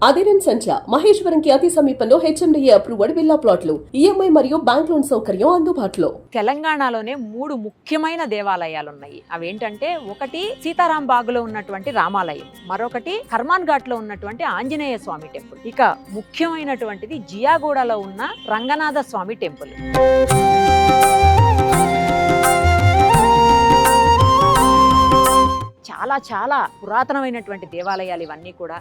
అదిరన్ సంచ మహేశ్వరంకి అతి సమీపంలో HMDA approved villa ప్లాట్లు ఈఎంఐ మరియు బ్యాంక్ లోన్ సౌకర్యం అందుబాటులో. తెలంగాణలోనే 3 ముఖ్యమైన దేవాలయాలు ఉన్నాయి. అవేంటంటే ఒకటి సీతారాం బాగులో ఉన్నటువంటి రామాలయం, మరొకటి హర్మాన్ ఘాట్ లో ఉన్నటువంటి ఆంజనేయ స్వామి టెంపుల్, ఇక ముఖ్యమైనటువంటిది జియాగూడలో ఉన్న రంగనాథ స్వామి టెంపుల్. చాలా చాలా పురాతనమైనటువంటి దేవాలయాలు ఇవన్నీ కూడా.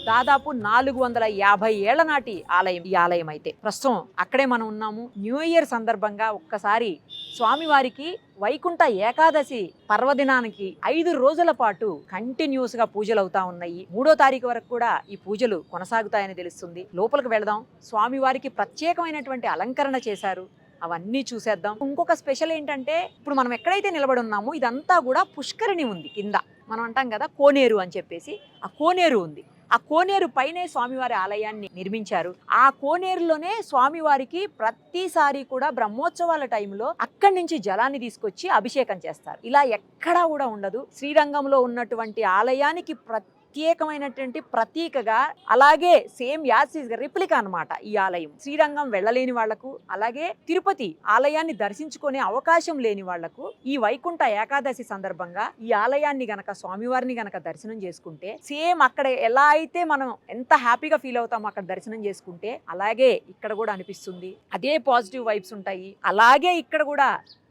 దాదాపు 450 ఏళ్ల నాటి ఆలయం ఈ ఆలయం అయితే. ప్రస్తుతం అక్కడే మనం ఉన్నాము. న్యూ ఇయర్ సందర్భంగా ఒక్కసారి స్వామివారికి వైకుంఠ ఏకాదశి పర్వదినానికి 5 రోజుల పాటు కంటిన్యూస్ గా పూజలు అవుతా ఉన్నాయి. 3వ తారీఖు వరకు కూడా ఈ పూజలు కొనసాగుతాయని తెలుస్తుంది. లోపలికి వెళదాం. స్వామివారికి ప్రత్యేకమైనటువంటి అలంకరణ చేశారు, అవన్నీ చూసేద్దాం. ఇంకొక స్పెషల్ ఏంటంటే ఇప్పుడు మనం ఎక్కడైతే నిలబడి ఉన్నామో ఇదంతా కూడా పుష్కరిణి ఉంది కింద. మనం అంటాం కదా కోనేరు అని చెప్పేసి, ఆ కోనేరు ఉంది. ఆ కోనేరు పైనే స్వామివారి ఆలయాన్ని నిర్మించారు. ఆ కోనేరులోనే స్వామివారికి ప్రతిసారి కూడా బ్రహ్మోత్సవాల టైంలో అక్కడి నుంచి జలాన్ని తీసుకొచ్చి అభిషేకం చేస్తారు. ఇలా ఎక్కడా కూడా ఉండదు. శ్రీరంగంలో ఉన్నటువంటి ఆలయానికి ప్రత్యేకమైనటువంటి ప్రతీకగా, అలాగే సేమ్ యాసిస్ రిప్లికా అన్నమాట ఈ ఆలయం. శ్రీరంగం వెళ్ళలేని వాళ్లకు, అలాగే తిరుపతి ఆలయాన్ని దర్శించుకునే అవకాశం లేని వాళ్లకు ఈ వైకుంఠ ఏకాదశి సందర్భంగా ఈ ఆలయాన్ని గనక, స్వామివారిని గనక దర్శనం చేసుకుంటే సేమ్ అక్కడ ఎలా అయితే మనం ఎంత హ్యాపీగా ఫీల్ అవుతామో అక్కడ దర్శనం చేసుకుంటే అలాగే ఇక్కడ కూడా అనిపిస్తుంది. అదే పాజిటివ్ వైబ్స్ ఉంటాయి. అలాగే ఇక్కడ కూడా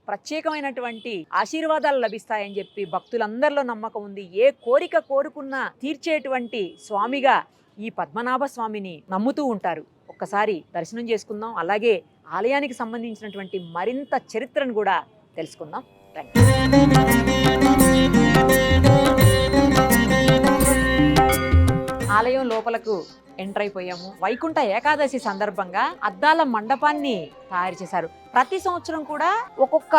ప్రత్యేకమైనటువంటి ఆశీర్వాదాలు లభిస్తాయని చెప్పి భక్తులందరిలో నమ్మకం ఉంది. ఏ కోరిక కోరుకున్నా తీర్చేటువంటి స్వామిగా ఈ పద్మనాభ స్వామిని నమ్ముతూ ఉంటారు. ఒక్కసారి దర్శనం చేసుకుందాం. అలాగే ఆలయానికి సంబంధించినటువంటి మరింత చరిత్రను కూడా తెలుసుకుందాం. ఆలయం లోపలకు ఎంటర్ అయిపోయాము. వైకుంఠ ఏకాదశి సందర్భంగా అద్దాల మండపాన్ని తయారు చేశారు. ప్రతి సంవత్సరం కూడా ఒక్కొక్క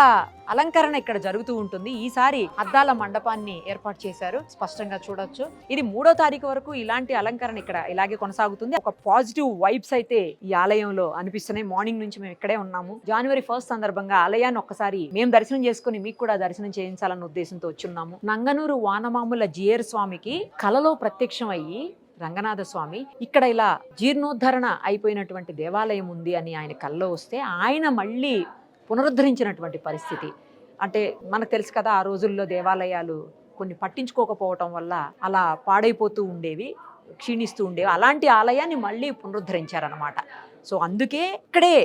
అలంకరణ ఇక్కడ జరుగుతూ ఉంటుంది. ఈసారి అద్దాల మండపాన్ని ఏర్పాటు చేశారు, స్పష్టంగా చూడొచ్చు. ఇది 3వ తారీఖు వరకు ఇలాంటి అలంకరణ ఇక్కడ ఇలాగే కొనసాగుతుంది. ఒక పాజిటివ్ వైబ్స్ అయితే ఈ ఆలయంలో అనిపిస్తున్నాయి. మార్నింగ్ నుంచి మేము ఇక్కడే ఉన్నాము. జనవరి 1 సందర్భంగా ఆలయాన్ని ఒక్కసారి మేము దర్శనం చేసుకుని మీకు కూడా దర్శనం చేయించాలన్న ఉద్దేశంతో వచ్చున్నాము. నంగనూరు వానమాముల జియర్ స్వామికి కలలో ప్రత్యక్షం అయ్యి రంగనాథ స్వామి ఇక్కడ ఇలా జీర్ణోద్ధరణ అయిపోయినటువంటి దేవాలయం ఉంది అని ఆయన కల్లో వస్తే ఆయన మళ్ళీ పునరుద్ధరించినటువంటి పరిస్థితి. అంటే మనకు తెలుసు కదా, ఆ రోజుల్లో దేవాలయాలు కొన్ని పట్టించుకోకపోవటం వల్ల అలా పాడైపోతూ ఉండేవి, క్షీణిస్తూ ఉండేవి. అలాంటి ఆలయాన్ని మళ్ళీ పునరుద్ధరించారనమాట. సో అందుకే ఇక్కడే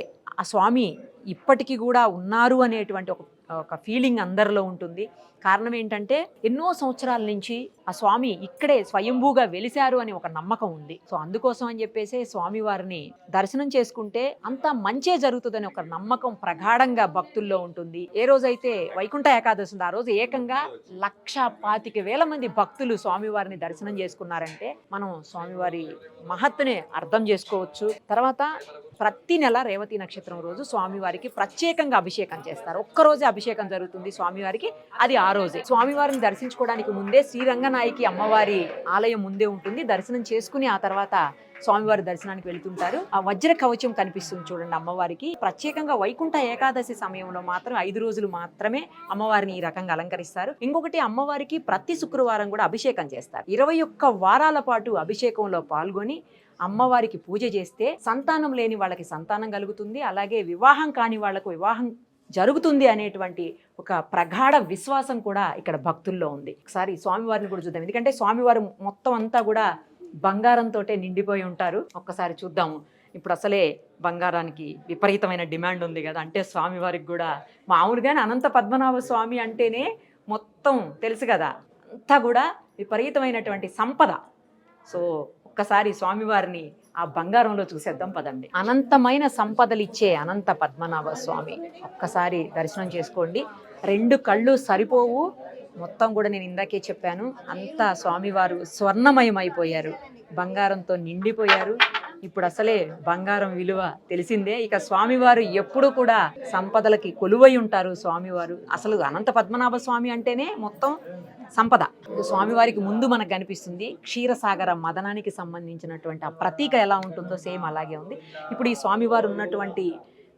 ఆ స్వామి ఇప్పటికీ కూడా ఉన్నారు అనేటువంటి ఒక ఫీలింగ్ అందరిలో ఉంటుంది. కారణం ఏంటంటే ఎన్నో సంవత్సరాల నుంచి ఆ స్వామి ఇక్కడే స్వయంభూగా వెలిశారు అని ఒక నమ్మకం ఉంది. సో అందుకోసం అని చెప్పేసి స్వామివారిని దర్శనం చేసుకుంటే అంతా మంచే జరుగుతుందని ఒక నమ్మకం ప్రగాఢంగా భక్తుల్లో ఉంటుంది. ఏ రోజైతే వైకుంఠ ఏకాదశి ఉందో ఆ రోజు ఏకంగా 1,25,000 మంది భక్తులు స్వామివారిని దర్శనం చేసుకున్నారంటే మనం స్వామివారి మహత్తునే అర్థం చేసుకోవచ్చు. తర్వాత ప్రతి నెల రేవతి నక్షత్రం రోజు స్వామివారికి ప్రత్యేకంగా అభిషేకం చేస్తారు. ఒక్కరోజే అభిషేకం జరుగుతుంది స్వామివారికి, అది ఆ రోజే. స్వామివారిని దర్శించుకోవడానికి ముందే శ్రీరంగనాయకి అమ్మవారి ఆలయం ముందే ఉంటుంది. దర్శనం చేసుకుని ఆ తర్వాత స్వామివారి దర్శనానికి వెళ్తుంటారు. ఆ వజ్ర కవచం కనిపిస్తుంది చూడండి అమ్మవారికి. ప్రత్యేకంగా వైకుంఠ ఏకాదశి సమయంలో మాత్రం 5 రోజులు మాత్రమే అమ్మవారిని ఈ రకంగా అలంకరిస్తారు. ఇంకొకటి, అమ్మవారికి ప్రతి శుక్రవారం కూడా అభిషేకం చేస్తారు. 21 వారాల పాటు అభిషేకంలో పాల్గొని అమ్మవారికి పూజ చేస్తే సంతానం లేని వాళ్ళకి సంతానం కలుగుతుంది, అలాగే వివాహం కాని వాళ్లకు వివాహం జరుగుతుంది అనేటువంటి ఒక ప్రగాఢ విశ్వాసం కూడా ఇక్కడ భక్తుల్లో ఉంది. ఒకసారి స్వామివారిని కూడా చూద్దాం, ఎందుకంటే స్వామివారు మొత్తం అంతా కూడా బంగారంతో నిండిపోయి ఉంటారు. ఒక్కసారి చూద్దాము. ఇప్పుడు అసలే బంగారానికి విపరీతమైన డిమాండ్ ఉంది కదా, అంటే స్వామివారికి కూడా మామూలుగానే అనంత పద్మనాభ స్వామి అంటేనే మొత్తం తెలుసు కదా, అంతా కూడా విపరీతమైనటువంటి సంపద. సో ఒక్కసారి స్వామివారిని ఆ బంగారంలో చూసేద్దాం పదండి. అనంతమైన సంపదలు ఇచ్చే అనంత పద్మనాభ స్వామి ఒక్కసారి దర్శనం చేసుకోండి. 2 కళ్ళు సరిపోవు. మొత్తం కూడా నేను ఇందాకే చెప్పాను, అంతా స్వామివారు స్వర్ణమయం అయిపోయారు, బంగారంతో నిండిపోయారు. ఇప్పుడు అసలే బంగారం విలువ తెలిసిందే. ఇక స్వామివారు ఎప్పుడు కూడా సంపదలకి కొలువై ఉంటారు. స్వామివారు అసలు అనంత పద్మనాభ స్వామి అంటేనే మొత్తం సంపద. స్వామివారికి ముందు మనకు కనిపిస్తుంది క్షీరసాగర మదనానికి సంబంధించినటువంటి ఆ ప్రతీక ఎలా ఉంటుందో సేమ్ అలాగే ఉంది. ఇప్పుడు ఈ స్వామివారు ఉన్నటువంటి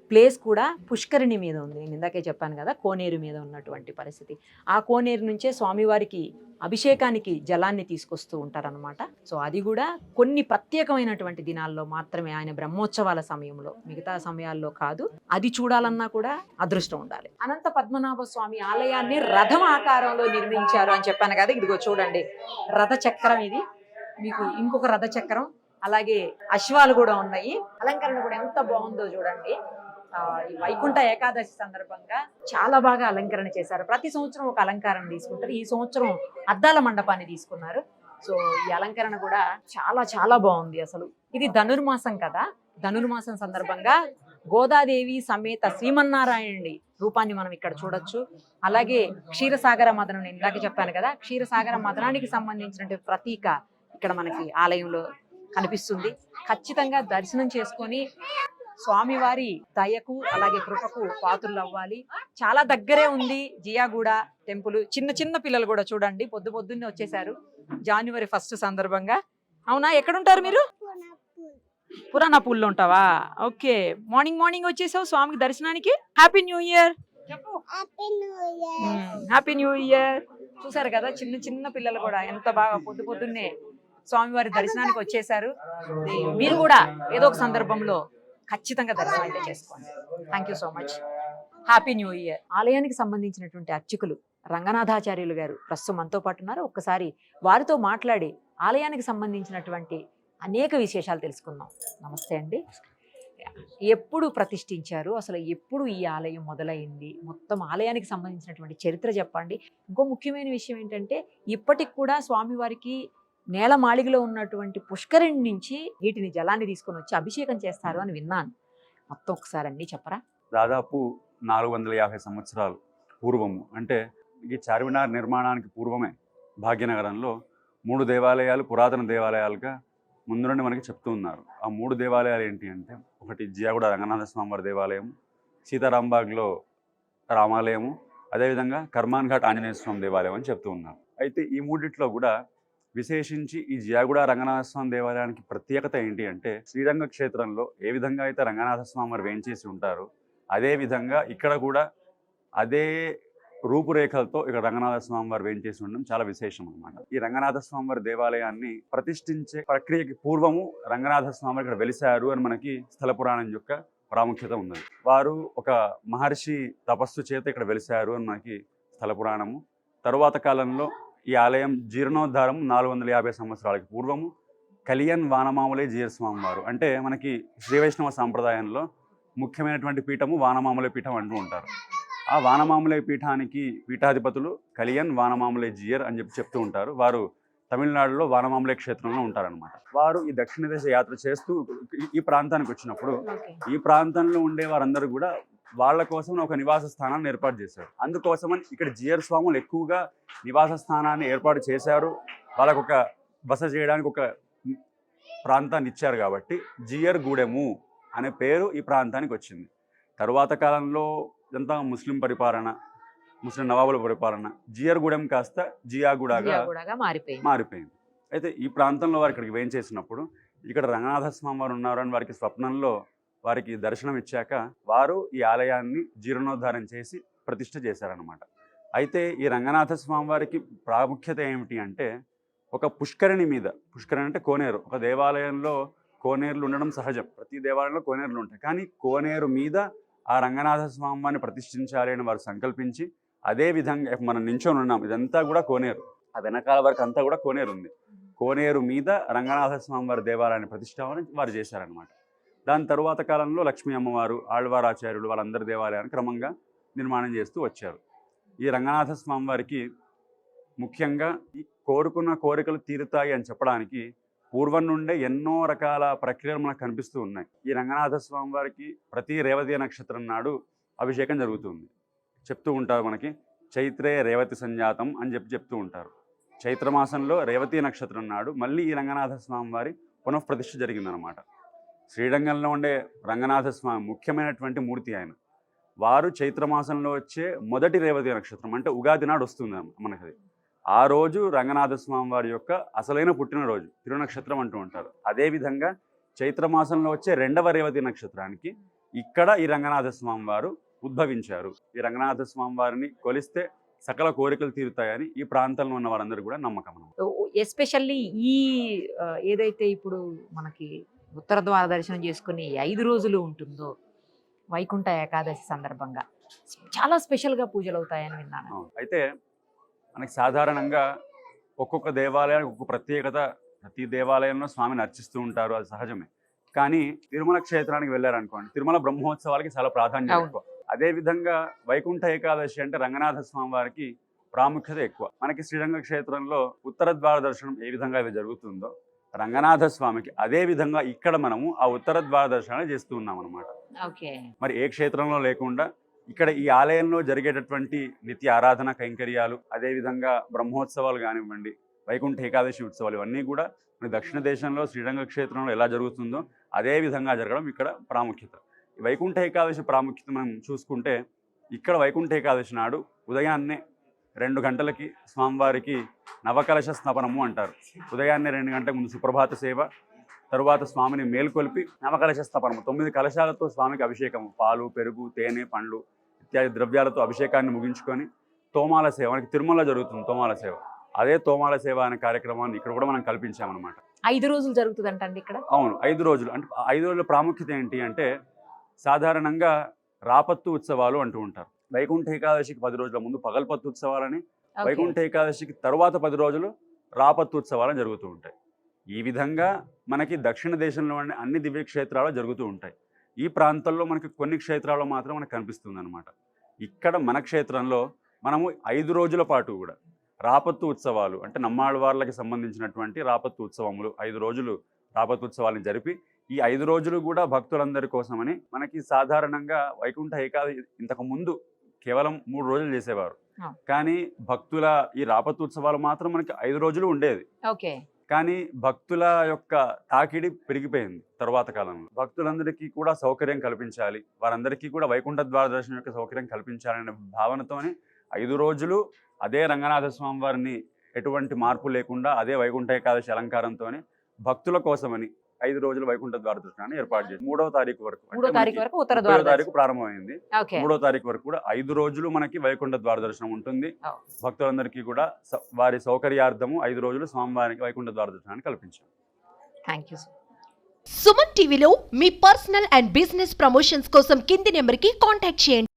ప్లేస్ కూడా పుష్కరిణి మీద ఉంది. నేను ఇందాకే చెప్పాను కదా, కోనేరు మీద ఉన్నటువంటి పరిస్థితి. ఆ కోనేరు నుంచే స్వామివారికి అభిషేకానికి జలాన్ని తీసుకొస్తూ ఉంటారనమాట. సో అది కూడా కొన్ని ప్రత్యేకమైనటువంటి దినాల్లో మాత్రమే, ఆయన బ్రహ్మోత్సవాల సమయంలో, మిగతా సమయాల్లో కాదు. అది చూడాలన్నా కూడా అదృష్టం ఉండాలి. అనంత పద్మనాభ స్వామి ఆలయాన్ని రథం ఆకారంలో నిర్మించారు అని చెప్పాను కదా, ఇదిగో చూడండి రథ చక్రం. ఇది మీకు ఇంకొక రథ చక్రం, అలాగే అశ్వాలు కూడా ఉన్నాయి. అలంకరణ కూడా ఎంత బాగుందో చూడండి. ఈ వైకుంఠ ఏకాదశి సందర్భంగా చాలా బాగా అలంకరణ చేశారు. ప్రతి సంవత్సరం ఒక అలంకరణ తీసుకుంటారు. ఈ సంవత్సరం అద్దాల మండపాన్ని తీసుకున్నారు. సో ఈ అలంకరణ కూడా చాలా చాలా బాగుంది. అసలు ఇది ధనుర్మాసం కదా, ధనుర్మాసం సందర్భంగా గోదాదేవి సమేత శ్రీమన్నారాయణుడి రూపాన్ని మనం ఇక్కడ చూడొచ్చు. అలాగే క్షీరసాగర మదనం, నేను ఇందాక చెప్పాను కదా, క్షీరసాగర మదనానికి సంబంధించినటువంటి ప్రతీక ఇక్కడ మనకి ఆలయంలో కనిపిస్తుంది. ఖచ్చితంగా దర్శనం చేసుకొని స్వామివారి దయకు అలాగే కృపకు పాత్రులు అవ్వాలి. చాలా దగ్గరే ఉంది జియాగూడ టెంపుల్. చిన్న చిన్న పిల్లలు కూడా చూడండి పొద్దున్నే వచ్చేసారు జనవరి 1 సందర్భంగా. అవునా, ఎక్కడుంటారు మీరు? పురాణా పూల్లో ఉంటావా? ఓకే, మార్నింగ్ వచ్చేసావు స్వామికి దర్శనానికి. Happy new year. Happy new year. చూసారు కదా చిన్న చిన్న పిల్లలు కూడా ఎంత బాగా పొద్దున్నే స్వామివారి దర్శనానికి వచ్చేసారు. మీరు కూడా ఏదో ఒక సందర్భంలో ఖచ్చితంగా దర్శనం అయితే చేసుకోండి. Thank you so much. Happy new year. ఆలయానికి సంబంధించినటువంటి అర్చకులు రంగనాథాచార్యులు గారు ప్రస్తుతం మనతో పాటు ఉన్నారు. ఒక్కసారి వారితో మాట్లాడి ఆలయానికి సంబంధించినటువంటి అనేక విశేషాలు తెలుసుకుందాం. నమస్తే అండి. ఎప్పుడు ప్రతిష్ఠించారు, అసలు ఎప్పుడు ఈ ఆలయం మొదలైంది, మొత్తం ఆలయానికి సంబంధించినటువంటి చరిత్ర చెప్పండి. ఇంకో ముఖ్యమైన విషయం ఏంటంటే, ఇప్పటికి కూడా స్వామివారికి నేలమాళిగలో ఉన్నటువంటి పుష్కరిణి నుంచి వీటిని జలాన్ని తీసుకొని వచ్చి అభిషేకం చేస్తారు అని విన్నాను. మొత్తం ఒకసారి అన్నీ చెప్పరా? దాదాపు 450 సంవత్సరాలు పూర్వము, అంటే ఈ చార్మినార్ నిర్మాణానికి పూర్వమే భాగ్యనగరంలో 3 దేవాలయాలు పురాతన దేవాలయాలుగా ముందు నుండి మనకి చెప్తూ ఉన్నారు. ఆ 3 దేవాలయాలు ఏంటి అంటే, ఒకటి జియాగూడ రంగనాథ స్వామివారి దేవాలయం, సీతారాంబాగ్లో రామాలయము, అదేవిధంగా కర్మాన్ ఘాట్ ఆంజనేయ స్వామి దేవాలయం అని చెప్తూ ఉన్నారు. అయితే ఈ మూడిట్లో కూడా విశేషించి ఈ జియాగూడ రంగనాథ స్వామి దేవాలయానికి ప్రత్యేకత ఏంటి అంటే, శ్రీరంగ క్షేత్రంలో ఏ విధంగా అయితే రంగనాథ స్వామి వారు వేంచేసి ఉంటారో అదే విధంగా ఇక్కడ కూడా అదే రూపురేఖలతో ఇక్కడ రంగనాథ స్వామి వారు వేంచేసి ఉండడం చాలా విశేషం అనమాట. ఈ రంగనాథ స్వామి వారి దేవాలయాన్ని ప్రతిష్ఠించే ప్రక్రియకి పూర్వము రంగనాథ స్వామి వారు ఇక్కడ వెలిశారు అని మనకి స్థల పురాణం యొక్క ప్రాముఖ్యత ఉన్నది. వారు ఒక మహర్షి తపస్సు చేత ఇక్కడ వెలిశారు అని మనకి స్థల పురాణము. తరువాత కాలంలో ఈ ఆలయం జీర్ణోద్ధారం 450 సంవత్సరాలకి పూర్వము కలియన్ వానమామలై జీయర్ స్వామి వారు, అంటే మనకి శ్రీ వైష్ణవ సాంప్రదాయంలో ముఖ్యమైనటువంటి పీఠము వానమామలై పీఠం అంటూ ఉంటారు. ఆ వానమామలై పీఠానికి పీఠాధిపతులు కలియన్ వానమామలై జీయర్ అని చెప్తూ ఉంటారు. వారు తమిళనాడులో వానమామలై క్షేత్రంలో ఉంటారనమాట. వారు ఈ దక్షిణ దేశ యాత్ర చేస్తూ ఈ ప్రాంతానికి వచ్చినప్పుడు ఈ ప్రాంతంలో ఉండే వారందరూ కూడా వాళ్ళ కోసం ఒక నివాస స్థానాన్ని ఏర్పాటు చేశారు. అందుకోసమని ఇక్కడ జీయర్ స్వాములు ఎక్కువగా నివాస స్థానాన్ని ఏర్పాటు చేశారు. వాళ్ళకు ఒక బస చేయడానికి ఒక ప్రాంతాన్ని ఇచ్చారు కాబట్టి జియర్ గూడెము అనే పేరు ఈ ప్రాంతానికి వచ్చింది. తరువాత కాలంలో ఇదంతా ముస్లిం పరిపాలన, ముస్లిం నవాబుల పరిపాలన, జియర్ గూడెం కాస్త జియాగూడగా మారిపోయింది. అయితే ఈ ప్రాంతంలో వారు ఇక్కడికి వేంచేసినప్పుడు ఇక్కడ రంగనాథ స్వామి వారు ఉన్నారు అని వారికి స్వప్నంలో వారికి దర్శనం ఇచ్చాక వారు ఈ ఆలయాన్ని జీర్ణోద్ధారం చేసి ప్రతిష్ఠ చేశారనమాట. అయితే ఈ రంగనాథ స్వామి వారికి ప్రాముఖ్యత ఏమిటి అంటే, ఒక పుష్కరిణి మీద, పుష్కరిణి అంటే కోనేరు, ఒక దేవాలయంలో కోనేరులు ఉండడం సహజం, ప్రతి దేవాలయంలో కోనేరులు ఉంటాయి. కానీ కోనేరు మీద ఆ రంగనాథ స్వామి వారిని ప్రతిష్ఠించాలి అని వారు సంకల్పించి, అదే విధంగా మనం నించొని ఉన్నాం, ఇదంతా కూడా కోనేరు, ఆ వెనకాల వరకు అంతా కూడా కోనేరు ఉంది. కోనేరు మీద రంగనాథ స్వామి వారి దేవాలయాన్ని ప్రతిష్ఠాపన వారు చేశారనమాట. దాని తరువాత కాలంలో లక్ష్మీ అమ్మవారు, ఆళ్వారాచార్యులు వాళ్ళందరి దేవాలయాన్ని క్రమంగా నిర్మాణం చేస్తూ వచ్చారు. ఈ రంగనాథ స్వామి వారికి ముఖ్యంగా ఈ కోరుకున్న కోరికలు తీరుతాయి అని చెప్పడానికి పూర్వం నుండే ఎన్నో రకాల ప్రక్రియలు మనకు కనిపిస్తూ ఉన్నాయి. ఈ రంగనాథ స్వామి వారికి ప్రతి రేవతి నక్షత్రం నాడు అభిషేకం జరుగుతుంది. చెప్తూ ఉంటారు మనకి, చైత్రే రేవతి సంజాతం అని చెప్తూ ఉంటారు. చైత్రమాసంలో రేవతి నక్షత్రం నాడు మళ్ళీ ఈ రంగనాథ స్వామి వారి పునఃప్రతిష్ఠ జరిగిందనమాట. శ్రీరంగంలో ఉండే రంగనాథ స్వామి ముఖ్యమైనటువంటి మూర్తి ఆయన. వారు చైత్రమాసంలో వచ్చే మొదటి రేవతి నక్షత్రం అంటే ఉగాది నాడు వస్తుంది మనకి. ఆ రోజు రంగనాథ స్వామి వారి యొక్క అసలైన పుట్టినరోజు, తిరునక్షత్రం అంటూ ఉంటారు. అదేవిధంగా చైత్రమాసంలో వచ్చే 2వ రేవతి నక్షత్రానికి ఇక్కడ ఈ రంగనాథ స్వామి వారు ఉద్భవించారు. ఈ రంగనాథ స్వామి వారిని కొలిస్తే సకల కోరికలు తీరుతాయని ఈ ప్రాంతంలో ఉన్న వారందరూ కూడా నమ్మకం అన్నమాట. ఎస్పెషల్లీ ఈ ఏదైతే ఇప్పుడు మనకి ఉత్తర ద్వార దర్శనం చేసుకుని 5 రోజులు ఉంటుందో వైకుంఠ ఏకాదశి సందర్భంగా చాలా స్పెషల్గా పూజలు అవుతాయని విన్నాను. అవును. అయితే మనకి సాధారణంగా ఒక్కొక్క దేవాలయానికి ఒక్కొక్క ప్రత్యేకత, ప్రతి దేవాలయంలో స్వామిని అర్చిస్తూ ఉంటారు, అది సహజమే. కానీ తిరుమల క్షేత్రానికి వెళ్ళారనుకోండి, తిరుమల బ్రహ్మోత్సవాలకి చాలా ప్రాధాన్యత అవును. ఎక్కువ. అదేవిధంగా వైకుంఠ ఏకాదశి అంటే రంగనాథ స్వామి వారికి ప్రాముఖ్యత ఎక్కువ. మనకి శ్రీరంగ క్షేత్రంలో ఉత్తర ద్వార దర్శనం ఏ విధంగా అయితే జరుగుతుందో రంగనాథ స్వామికి అదే విధంగా ఇక్కడ మనము ఆ ఉత్తర ద్వార దర్శనాలు చేస్తూ ఉన్నాం అనమాట. ఓకే. మరి ఏ క్షేత్రంలో లేకుండా ఇక్కడ ఈ ఆలయంలో జరిగేటటువంటి నిత్య ఆరాధన కైంకర్యాలు, అదేవిధంగా బ్రహ్మోత్సవాలు కానివ్వండి, వైకుంఠ ఏకాదశి ఉత్సవాలు, ఇవన్నీ కూడా మన దక్షిణ దేశంలో శ్రీరంగ క్షేత్రంలో ఎలా జరుగుతుందో అదే విధంగా జరగడం ఇక్కడ ప్రాముఖ్యత. ఈ వైకుంఠ ఏకాదశి ప్రాముఖ్యత మనం చూసుకుంటే ఇక్కడ వైకుంఠ ఏకాదశి నాడు ఉదయాన్నే 2 గంటలకి స్వామివారికి నవకలశ స్నపనము అంటారు. ఉదయాన్నే 2 గంటల ముందు సుప్రభాత సేవ, తరువాత స్వామిని మేల్కొల్పి నవకలశ స్థాపనము 9 కలశాలతో స్వామికి అభిషేకము, పాలు, పెరుగు, తేనె, పండ్లు ఇత్యాది ద్రవ్యాలతో అభిషేకాన్ని ముగించుకొని తోమాల సేవ, మనకి తిరుమల జరుగుతుంది తోమాల సేవ, అదే తోమాల సేవ అనే కార్యక్రమాన్ని ఇక్కడ కూడా మనం కల్పించామన్నమాట. 5 రోజులు జరుగుతుందంటండి ఇక్కడ. అవును, 5 రోజులు. అంటే 5 రోజుల ప్రాముఖ్యత ఏంటి అంటే సాధారణంగా రాపత్తు ఉత్సవాలు అంటూ ఉంటారు. వైకుంఠ ఏకాదశికి 10 రోజుల ముందు పగల్పత్తు ఉత్సవాలని, వైకుంఠ ఏకాదశికి తరువాత 10 రోజులు రాపత్తు ఉత్సవాలని జరుగుతూ ఉంటాయి. ఈ విధంగా మనకి దక్షిణ దేశంలో అన్ని దివ్య క్షేత్రాలు జరుగుతూ ఉంటాయి. ఈ ప్రాంతంలో మనకి కొన్ని క్షేత్రాల్లో మాత్రం మనకు కనిపిస్తుంది అనమాట. ఇక్కడ మన క్షేత్రంలో మనము 5 రోజుల పాటు కూడా రాపత్తు ఉత్సవాలు అంటే నమ్మాళ్ళవార్లకి సంబంధించినటువంటి రాపత్తు ఉత్సవములు 5 రోజులు రాపత్తు ఉత్సవాలను జరిపి ఈ 5 రోజులు కూడా భక్తులందరి కోసమని మనకి సాధారణంగా వైకుంఠ ఏకాదశి ఇంతకు ముందు కేవలం 3 రోజులు చేసేవారు. కానీ భక్తుల ఈ రాపత్తు ఉత్సవాలు మాత్రం మనకి 5 రోజులు ఉండేది. ఓకే. కానీ భక్తుల యొక్క తాకిడి పెరిగిపోయింది తర్వాత కాలంలో. భక్తులందరికీ కూడా సౌకర్యం కల్పించాలి, వారందరికీ కూడా వైకుంఠ ద్వార దర్శనం యొక్క సౌకర్యం కల్పించాలనే భావనతోనే 5 రోజులు అదే రంగనాథ స్వామి వారిని ఎటువంటి మార్పు లేకుండా అదే వైకుంఠ ఏకాదశి అలంకారంతోనే భక్తుల కోసమని 5 రోజులు వైకుంఠ ద్వార దర్శనాన్ని ఏర్పాటు చేసి 3వ తారీఖు వరకు, 3వ తారీఖు వరకు ఉత్తర 3వ తారీఖు ప్రారంభమైంది. ఓకే. 3వ తారీఖు వరకు కూడా 5 రోజులు మనకి వైకుంఠ ద్వార దర్శనం ఉంటుంది. భక్తులందరికీ కూడా వారి సౌకర్యార్థము 5 రోజులు స్వామివారికి వైకుంఠ ద్వార దర్శనాన్ని కల్పించాం. Thank you. సుమన్ టీవీలో మీ పర్సనల్ అండ్ బిజినెస్ ప్రమోషన్స్ కోసం కింది నెంబర్కి కాంటాక్ట్ చేయండి.